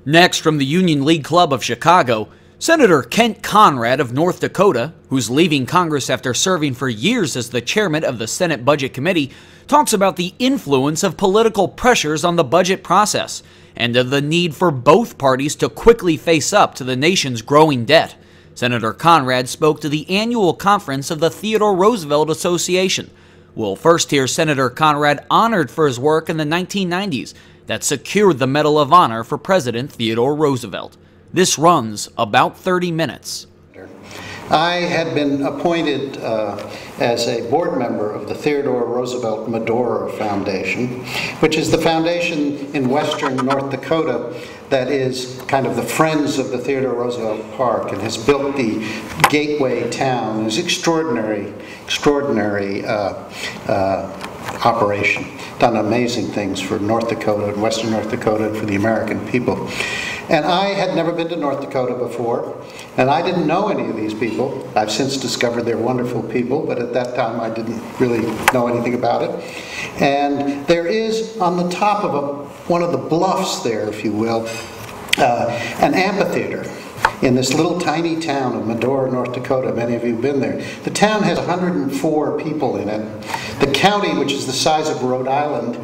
Next, from the Union League Club of Chicago, Senator Kent Conrad of North Dakota, who's leaving Congress after serving for years as the chairman of the Senate Budget Committee, talks about the influence of political pressures on the budget process and of the need for both parties to quickly face up to the nation's growing debt. Senator Conrad spoke to the annual conference of the Theodore Roosevelt Association. We'll first hear Senator Conrad honored for his work in the 1990s that secured the Medal of Honor for President Theodore Roosevelt. This runs about 30 minutes. I had been appointed as a board member of the Theodore Roosevelt Medora Foundation, which is the foundation in western North Dakota that is kind of the friends of the Theodore Roosevelt Park and has built the gateway town. It was extraordinary operation. Done amazing things for North Dakota and western North Dakota and for the American people. And I had never been to North Dakota before, and I didn't know any of these people. I've since discovered they're wonderful people, but at that time I didn't really know anything about it. And there is, on the top of one of the bluffs there, if you will, an amphitheater in this little tiny town of Medora, North Dakota. Many of you have been there. The town has 104 people in it. The county, which is the size of Rhode Island,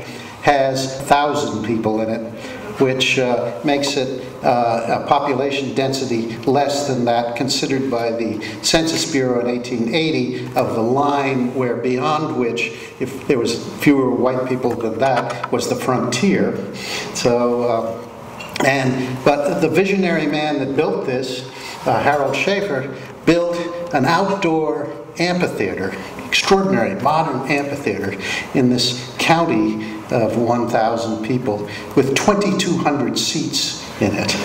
has 1,000 people in it, which makes it a population density less than that considered by the Census Bureau in 1880 of the line where beyond which, if there was fewer white people than that, was the frontier. So, but the visionary man that built this, Harold Schaefer, built an outdoor amphitheater, extraordinary modern amphitheater in this county of 1,000 people with 2,200 seats in it.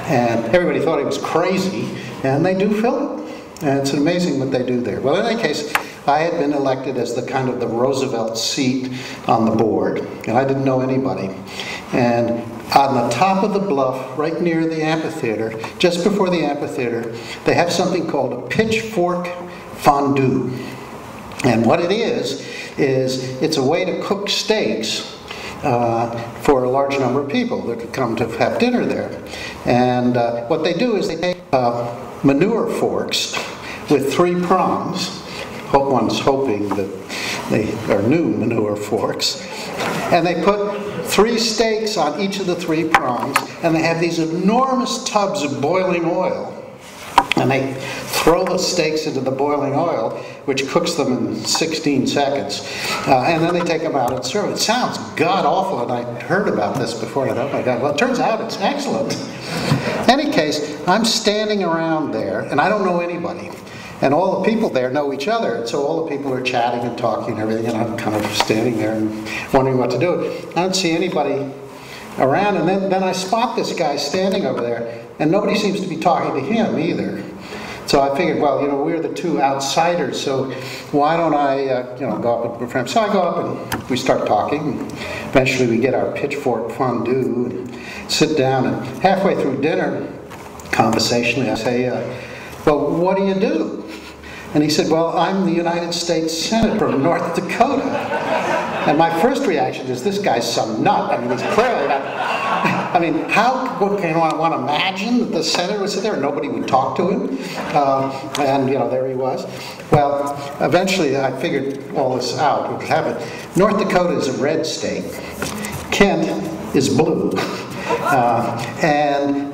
And everybody thought he was crazy, and they do fill it. And it's amazing what they do there. Well, in any case, I had been elected as the kind of the Roosevelt seat on the board, and I didn't know anybody. And on the top of the bluff, right near the amphitheater, just before the amphitheater, they have something called a pitchfork fondue. And what it is it's a way to cook steaks for a large number of people that could come to have dinner there. And what they do is they take manure forks with 3 prongs. One's hoping that they are new manure forks. And they put 3 steaks on each of the 3 prongs, and they have these enormous tubs of boiling oil. And they throw the steaks into the boiling oil, which cooks them in 16 seconds. And then they take them out and serve. It sounds god-awful, and I heard about this before, and I thought, oh my God, well, it turns out it's excellent. In any case, I'm standing around there, and I don't know anybody. And all the people there know each other, and so all the people are chatting and talking and everything, and I'm kind of standing there and wondering what to do. I don't see anybody around, and then I spot this guy standing over there, and nobody seems to be talking to him either. So I figured, well, we're the 2 outsiders, so why don't I, go up and befriend him? So I go up and we start talking. And eventually we get our pitchfork fondue and sit down, and halfway through dinner, conversationally, I say, well, what do you do? And he said, well, I'm the United States Senator from North Dakota. And my first reaction is, this guy's some nut. I mean, he's clearly not. I mean, how can one imagine that the senator would sit there and nobody would talk to him? And, there he was. Well, eventually I figured all this out. What would happen? North Dakota is a red state. Kent is blue. And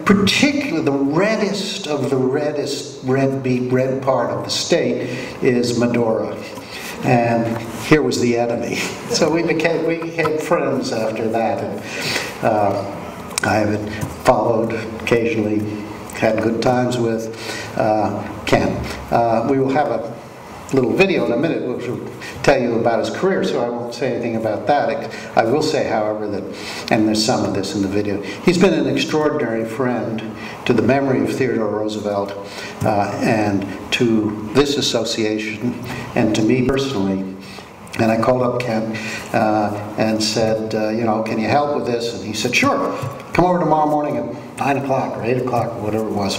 particularly the reddest of the reddest red part of the state is Medora. And here was the enemy. So we became friends after that. And I have followed occasionally, had good times with Ken. We will have a little video in a minute which will tell you about his career, so I won't say anything about that. I will say, however, that, and there's some of this in the video, he's been an extraordinary friend to the memory of Theodore Roosevelt and to this association and to me personally. And I called up Ken and said, can you help with this? And he said, sure, come over tomorrow morning at 9 o'clock or 8 o'clock or whatever it was.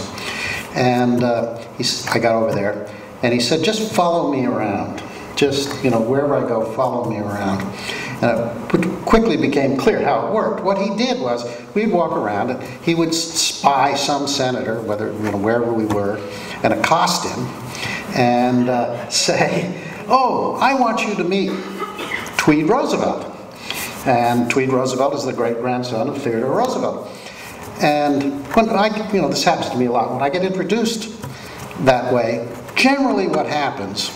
And I got over there. And he said, just follow me around. Just, wherever I go, follow me around. It quickly became clear how it worked. What he did was, we'd walk around and he would spy some senator, wherever we were, and accost him and say, "Oh, I want you to meet Tweed Roosevelt." And Tweed Roosevelt is the great-grandson of Theodore Roosevelt. And when this happens to me a lot. When I get introduced that way, generally what happens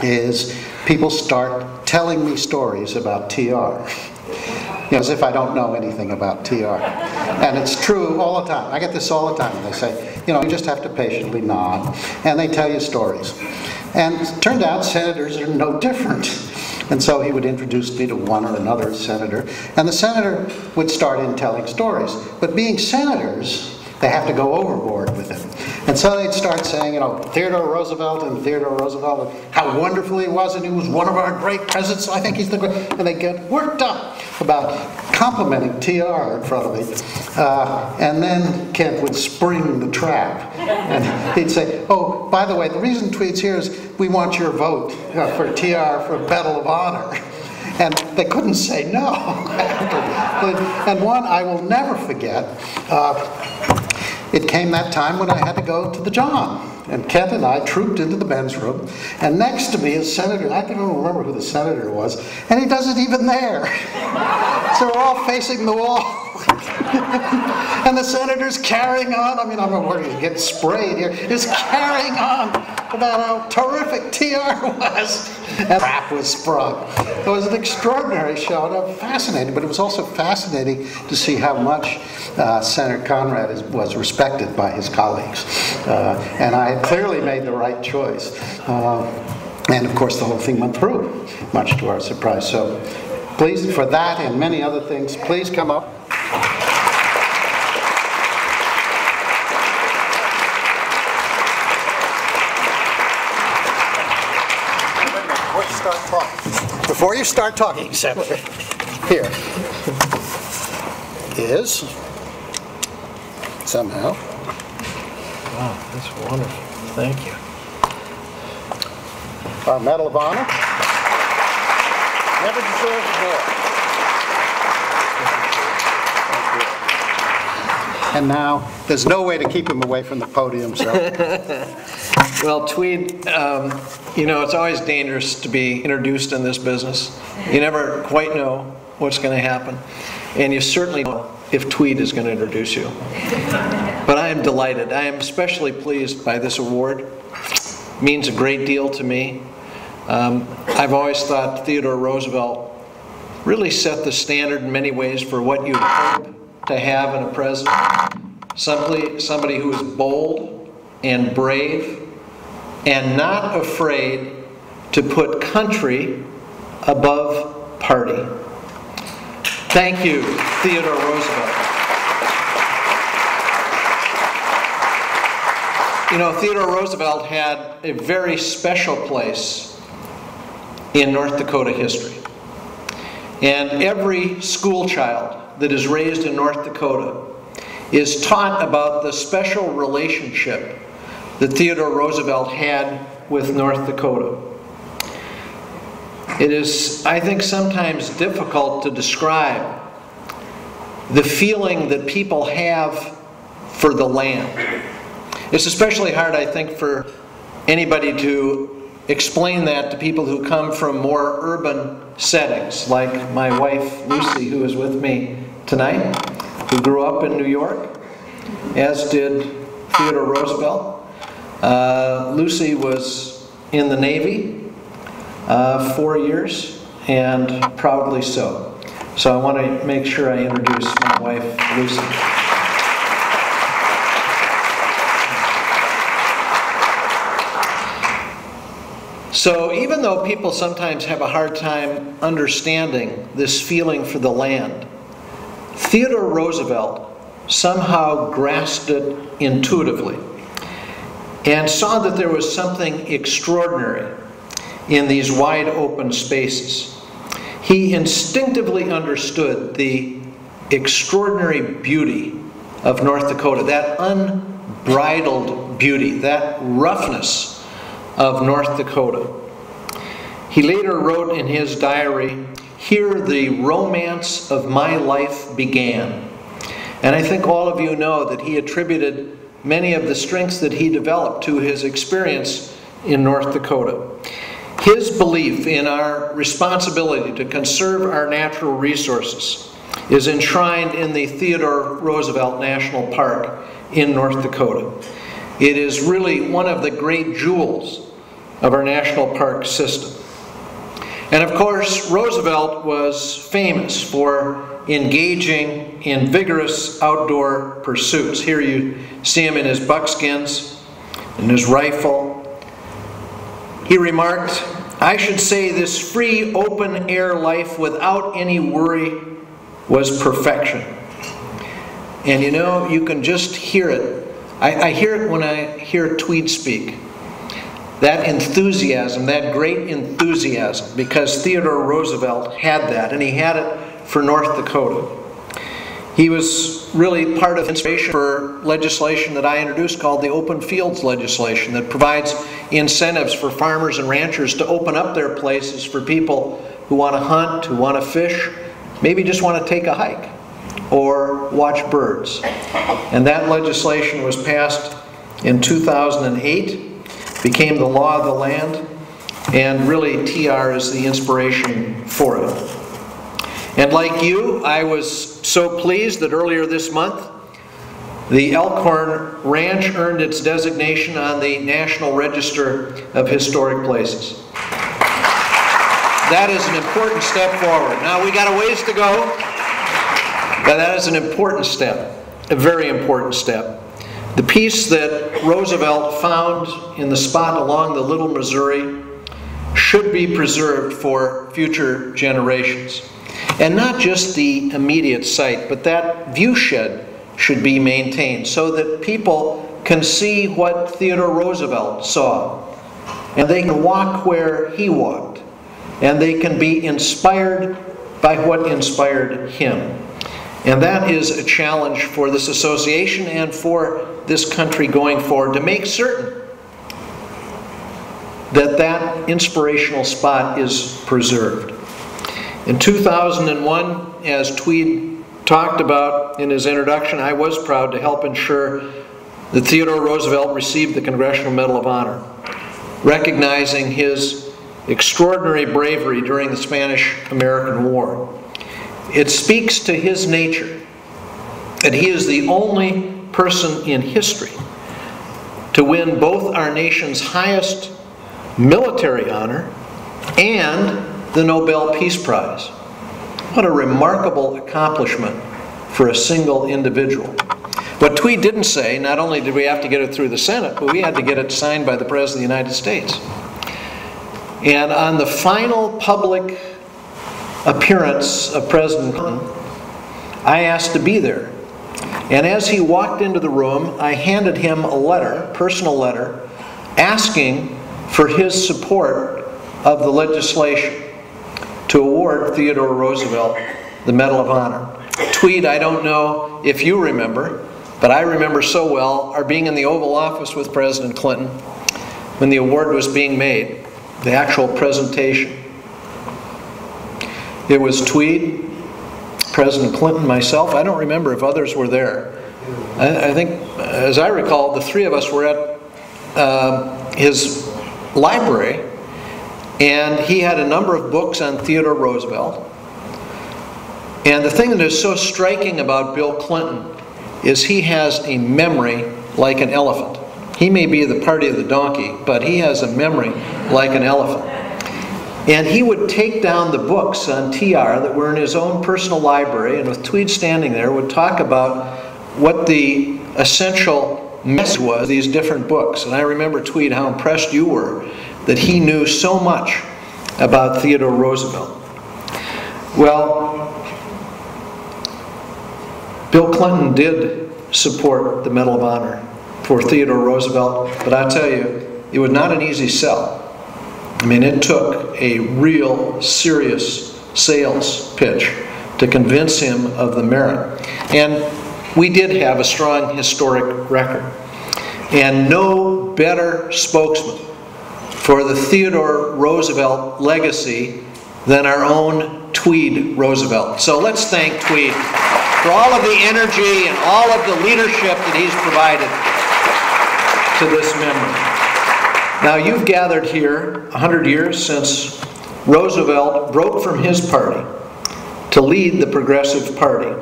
is people start telling me stories about TR. As if I don't know anything about TR. And it's true all the time. I get this all the time. They say, you just have to patiently nod. And they tell you stories. And it turned out senators are no different. And so he would introduce me to one or another senator, and the senator would start in telling stories. But being senators, they have to go overboard with it. And so they'd start saying, Theodore Roosevelt, and how wonderful he was, and he was one of our great presidents, I think he's the great, and they get worked up about complimenting TR in front of me. And then Kent would spring the trap. And he'd say, "Oh, by the way, the reason Tweed's here is we want your vote for TR for Medal of Honor." And they couldn't say no. And one I will never forget, it came that time when I had to go to the John. And Kent and I trooped into the men's room, and next to me is Senator, I can't even remember who the senator was, and he doesn't even there. So we're all facing the wall. And the senator's carrying on. I don't know where he's getting sprayed here. He's carrying on about how terrific TR was. And the trap was sprung. It was an extraordinary show, and I'm fascinated, but it was also fascinating to see how much Senator Conrad was respected by his colleagues. And I had clearly made the right choice. And of course the whole thing went through, much to our surprise. So please, for that and many other things, please come up. Before you start talking, Senator, here is somehow. Wow, that's wonderful. Thank you. Our Medal of Honor. Never deserved more. And now, there's no way to keep him away from the podium, so. Well, Tweed, it's always dangerous to be introduced in this business. You never quite know what's going to happen. And you certainly know if Tweed is going to introduce you. But I am delighted. I am especially pleased by this award. It means a great deal to me. I've always thought Theodore Roosevelt really set the standard in many ways for what you hope to have in a president. Somebody who is bold and brave and not afraid to put country above party. Thank you, Theodore Roosevelt. Theodore Roosevelt had a very special place in North Dakota history. And every school child that is raised in North Dakota is taught about the special relationship that Theodore Roosevelt had with North Dakota. It is, I think, sometimes difficult to describe the feeling that people have for the land. It's especially hard, I think, for anybody to explain that to people who come from more urban settings, like my wife, Lucy, who is with me tonight, who grew up in New York, as did Theodore Roosevelt. Lucy was in the Navy 4 years, and proudly so. So I want to make sure I introduce my wife, Lucy. So even though people sometimes have a hard time understanding this feeling for the land, Theodore Roosevelt somehow grasped it intuitively and saw that there was something extraordinary in these wide open spaces. He instinctively understood the extraordinary beauty of North Dakota, that unbridled beauty, that roughness of North Dakota. He later wrote in his diary, "Here the romance of my life began." And I think all of you know that he attributed many of the strengths that he developed to his experience in North Dakota. His belief in our responsibility to conserve our natural resources is enshrined in the Theodore Roosevelt National Park in North Dakota. It is really one of the great jewels of our national park system. And of course, Roosevelt was famous for engaging in vigorous outdoor pursuits. Here you see him in his buckskins and his rifle. He remarked, "I should say this free, open-air life without any worry was perfection." And you know, you can just hear it. I hear it when I hear Tweed speak. That enthusiasm, that great enthusiasm, because Theodore Roosevelt had that, and he had it for North Dakota. He was really part of the inspiration for legislation that I introduced called the Open Fields legislation that provides incentives for farmers and ranchers to open up their places for people who want to hunt, who want to fish, maybe just want to take a hike or watch birds. And that legislation was passed in 2008, became the law of the land, and really TR is the inspiration for it. And like you, I was so pleased that earlier this month, the Elkhorn Ranch earned its designation on the National Register of Historic Places. That is an important step forward. Now, we got a ways to go, but that is an important step, a very important step. The piece that Roosevelt found in the spot along the Little Missouri should be preserved for future generations. And not just the immediate site, but that viewshed should be maintained so that people can see what Theodore Roosevelt saw. And they can walk where he walked. And they can be inspired by what inspired him. And that is a challenge for this association and for this country going forward, to make certain that that inspirational spot is preserved. In 2001, as Tweed talked about in his introduction, I was proud to help ensure that Theodore Roosevelt received the Congressional Medal of Honor, recognizing his extraordinary bravery during the Spanish-American War. It speaks to his nature that he is the only person in history to win both our nation's highest military honor and the Nobel Peace Prize. What a remarkable accomplishment for a single individual. What Tweed didn't say, not only did we have to get it through the Senate, but we had to get it signed by the President of the United States. And on the final public appearance of President Clinton, I asked to be there. And as he walked into the room, I handed him a letter, personal letter, asking for his support of the legislation to award Theodore Roosevelt the Medal of Honor. Tweed, I don't know if you remember, but I remember so well our being in the Oval Office with President Clinton when the award was being made, the actual presentation. It was Tweed, President Clinton, myself. I don't remember if others were there. I think, as I recall, the three of us were at his library, and he had a number of books on Theodore Roosevelt. And the thing that is so striking about Bill Clinton is he has a memory like an elephant. He may be the party of the donkey, but he has a memory like an elephant. And he would take down the books on TR that were in his own personal library, and with Tweed standing there, would talk about what the essential message was of these different books. And I remember, Tweed, how impressed you were that he knew so much about Theodore Roosevelt. Well, Bill Clinton did support the Medal of Honor for Theodore Roosevelt, but I tell you, it was not an easy sell. I mean, it took a real serious sales pitch to convince him of the merit. And we did have a strong historic record. And no better spokesman for the Theodore Roosevelt legacy than our own TWEED Roosevelt. So let's thank TWEED for all of the energy and all of the leadership that he's provided to this memory. Now, you've gathered here 100 years since Roosevelt broke from his party to lead the Progressive Party.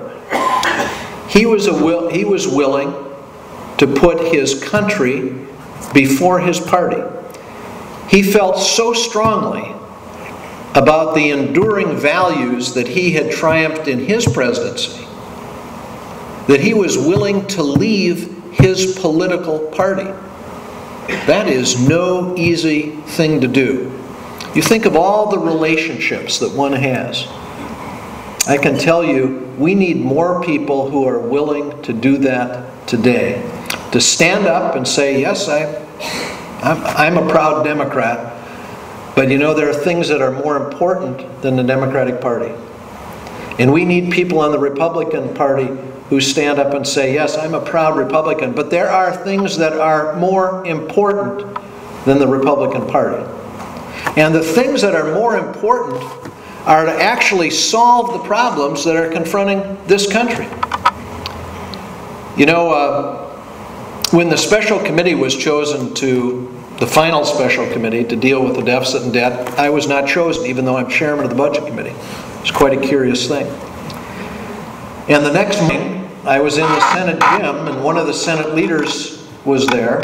He was willing to put his country before his party. He felt so strongly about the enduring values that he had triumphed in his presidency that he was willing to leave his political party. That is no easy thing to do. You think of all the relationships that one has. I can tell you, we need more people who are willing to do that today. To stand up and say, yes, I'm a proud Democrat, but you know, there are things that are more important than the Democratic Party. And we need people on the Republican Party who stand up and say, yes, I'm a proud Republican, but there are things that are more important than the Republican Party. And the things that are more important are to actually solve the problems that are confronting this country. You know, when the special committee was chosen the final special committee to deal with the deficit and debt, I was not chosen, even though I'm chairman of the budget committee. It's quite a curious thing. And the next morning, I was in the Senate gym, and one of the Senate leaders was there,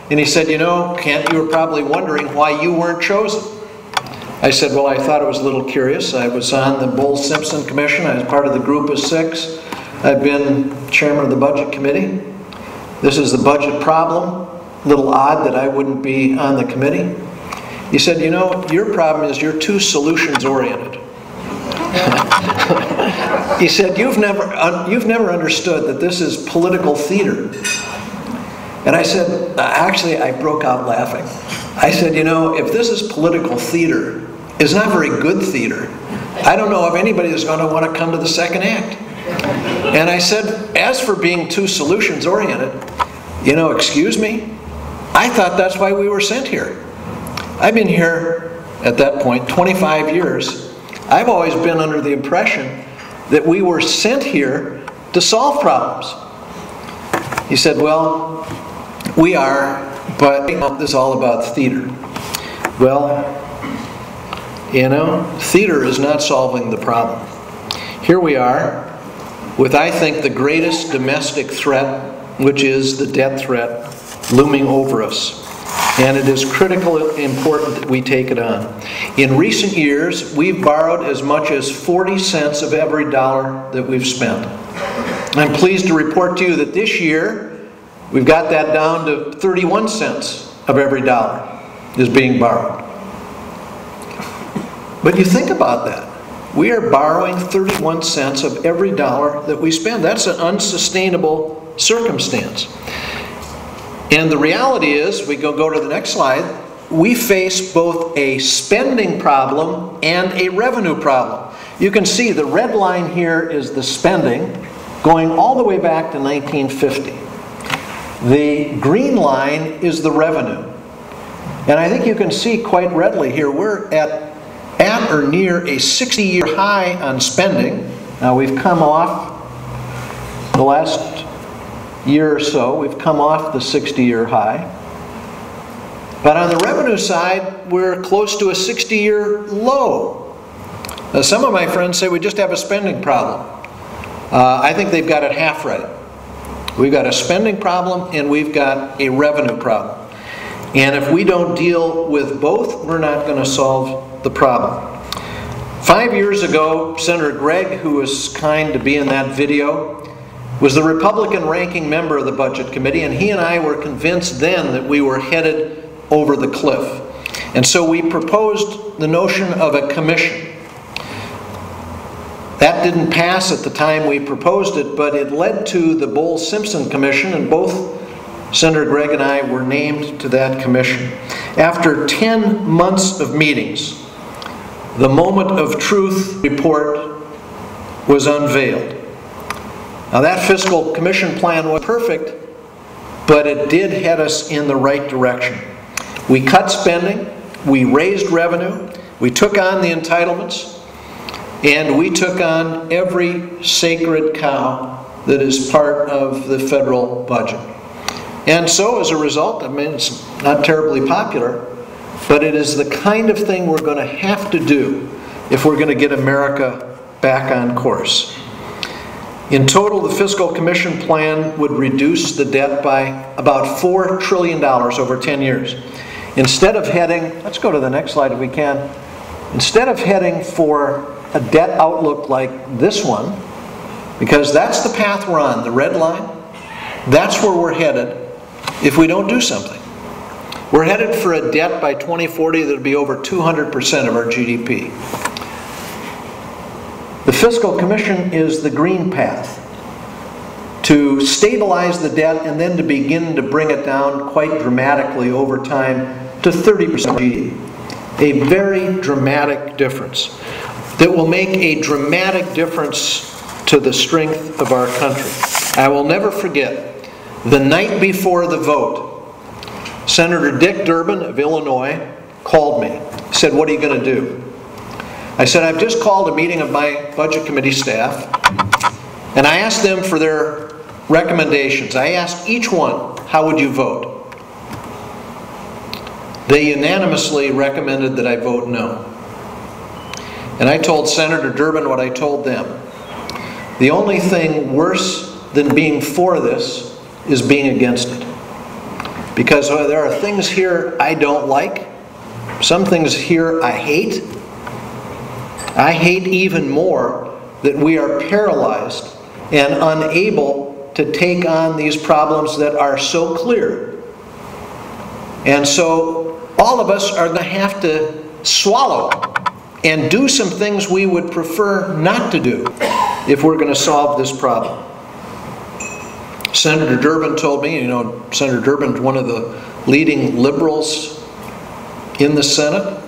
and he said, you know, Kent, you were probably wondering why you weren't chosen. I said, well, I thought it was a little curious. I was on the Bowles-Simpson Commission. I was part of the group of 6. I've been chairman of the budget committee. This is the budget problem. A little odd that I wouldn't be on the committee. He said, you know, your problem is you're too solutions-oriented. He said, you've never understood that this is political theater. And I said, actually, I broke out laughing. I said, you know, if this is political theater, it's not very good theater. I don't know if anybody is going to want to come to the second act. And I said, as for being too solutions-oriented, you know, excuse me, I thought that's why we were sent here. I've been here, at that point, 25 years. I've always been under the impression that we were sent here to solve problems. He said, well, we are, but this is all about theater. Well, you know, theater is not solving the problem. Here we are with, I think, the greatest domestic threat, which is the debt threat looming over us. And it is critically important that we take it on. In recent years, we've borrowed as much as 40 cents of every dollar that we've spent. I'm pleased to report to you that this year, we've got that down to 31 cents of every dollar is being borrowed. But you think about that. We are borrowing 31 cents of every dollar that we spend. That's an unsustainable circumstance. And the reality is, we go to the next slide, we face both a spending problem and a revenue problem. You can see the red line here is the spending going all the way back to 1950. The green line is the revenue. And I think you can see quite readily here, we're at or near a 60-year high on spending. Now we've come off the last year or so, we've come off the 60-year high. But on the revenue side, we're close to a 60-year low. Now, some of my friends say we just have a spending problem. I think they've got it half right. We've got a spending problem and we've got a revenue problem. And if we don't deal with both, we're not going to solve the problem. 5 years ago, Senator Gregg, who was kind to be in that video, was the Republican ranking member of the Budget Committee, and he and I were convinced then that we were headed over the cliff. And so we proposed the notion of a commission. That didn't pass at the time we proposed it, but it led to the Bowles-Simpson Commission, and both Senator Gregg and I were named to that commission. After 10 months of meetings, the Moment of Truth report was unveiled. Now that fiscal commission plan was perfect, but it did head us in the right direction. We cut spending, we raised revenue, we took on the entitlements, And we took on every sacred cow that is part of the federal budget. And so as a result, I mean, it's not terribly popular, but it is the kind of thing we're going to have to do if we're going to get America back on course. In total, the Fiscal Commission plan would reduce the debt by about $4 trillion over 10 years. Instead of heading, let's go to the next slide if we can, instead of heading for a debt outlook like this one, because that's the path we're on, the red line, that's where we're headed if we don't do something. We're headed for a debt by 2040 that will be over 200% of our GDP. The Fiscal Commission is the green path to stabilize the debt and then to begin to bring it down quite dramatically over time to 30% of GDP. A very dramatic difference that will make a dramatic difference to the strength of our country. I will never forget, the night before the vote, Senator Dick Durbin of Illinois called me. He said, "What are you going to do?" I said, "I've just called a meeting of my Budget Committee staff, and I asked them for their recommendations. I asked each one, how would you vote?" They unanimously recommended that I vote no. And I told Senator Durbin what I told them. The only thing worse than being for this is being against it. Because there are things here I don't like. Some things here I hate. I hate even more that we are paralyzed and unable to take on these problems that are so clear. And so all of us are going to have to swallow and do some things we would prefer not to do if we're going to solve this problem. Senator Durbin told me, you know, Senator Durbin's one of the leading liberals in the Senate.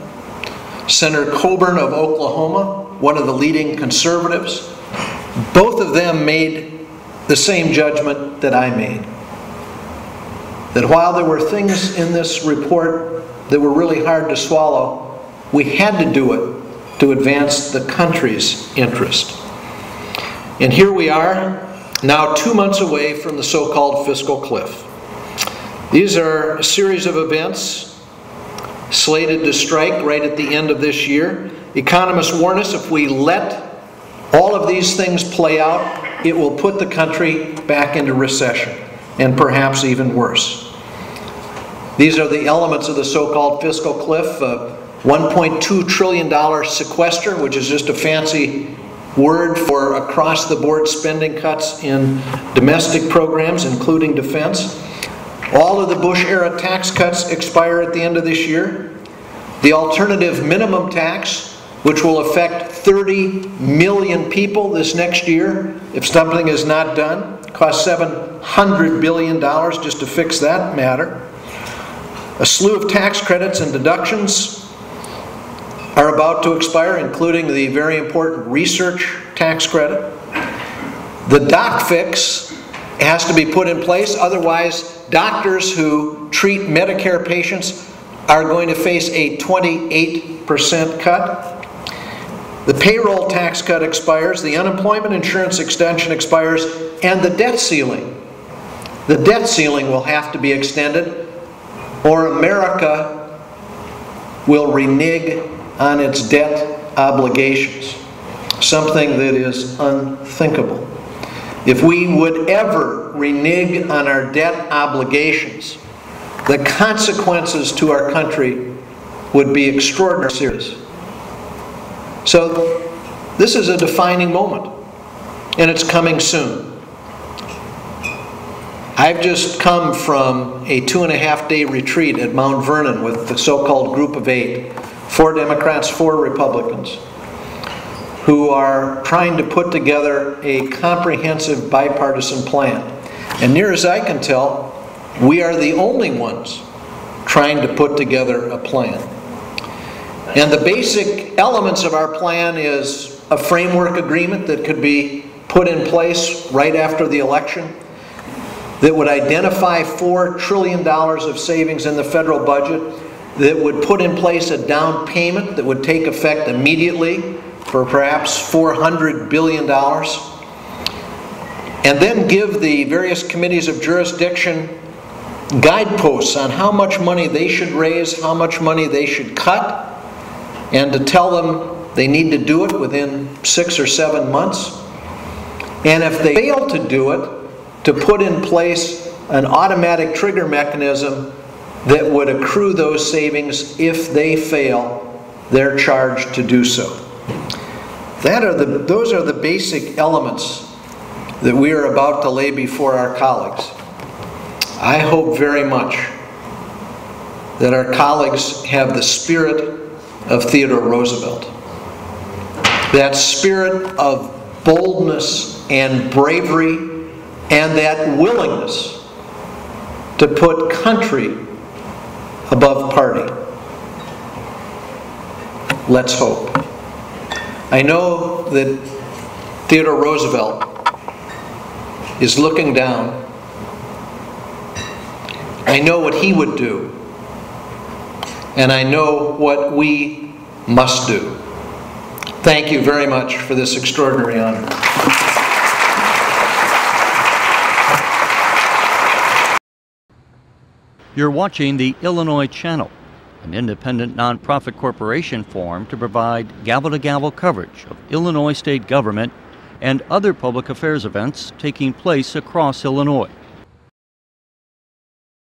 Senator Coburn of Oklahoma, one of the leading conservatives. Both of them made the same judgment that I made. That while there were things in this report that were really hard to swallow, we had to do it to advance the country's interest. And here we are, now 2 months away from the so-called fiscal cliff. These are a series of events slated to strike right at the end of this year. Economists warn us if we let all of these things play out, it will put the country back into recession, and perhaps even worse. These are the elements of the so-called fiscal cliff. $1.2 trillion sequester, which is just a fancy word for across-the-board spending cuts in domestic programs, including defense. All of the Bush-era tax cuts expire at the end of this year. The alternative minimum tax, which will affect 30 million people this next year if something is not done, costs $700 billion just to fix that matter. A slew of tax credits and deductions are about to expire, including the very important research tax credit. The doc fix has to be put in place, otherwise doctors who treat Medicare patients are going to face a 28% cut. The payroll tax cut expires, the unemployment insurance extension expires, and the debt ceiling. The debt ceiling will have to be extended, or America will renege on its debt obligations, something that is unthinkable. If we would ever renege on our debt obligations, the consequences to our country would be extraordinarily serious. So this is a defining moment, and it's coming soon. I've just come from a 2.5-day retreat at Mount Vernon with the so-called Group of 8, 4 Democrats, 4 Republicans, who are trying to put together a comprehensive bipartisan plan. And near as I can tell, we are the only ones trying to put together a plan. And the basic elements of our plan is a framework agreement that could be put in place right after the election that would identify $4 trillion of savings in the federal budget, that would put in place a down payment that would take effect immediately for perhaps $400 billion, and then give the various committees of jurisdiction guideposts on how much money they should raise, how much money they should cut, and to tell them they need to do it within 6 or 7 months. And if they fail to do it, to put in place an automatic trigger mechanism that would accrue those savings if they fail, they're charged to do so. Those are the basic elements that we are about to lay before our colleagues. I hope very much that our colleagues have the spirit of Theodore Roosevelt. That spirit of boldness and bravery and that willingness to put country above party. Let's hope. I know that Theodore Roosevelt is looking down. I know what he would do, and I know what we must do. Thank you very much for this extraordinary honor. You're watching the Illinois Channel, an independent nonprofit corporation formed to provide gavel-to-gavel coverage of Illinois state government and other public affairs events taking place across Illinois.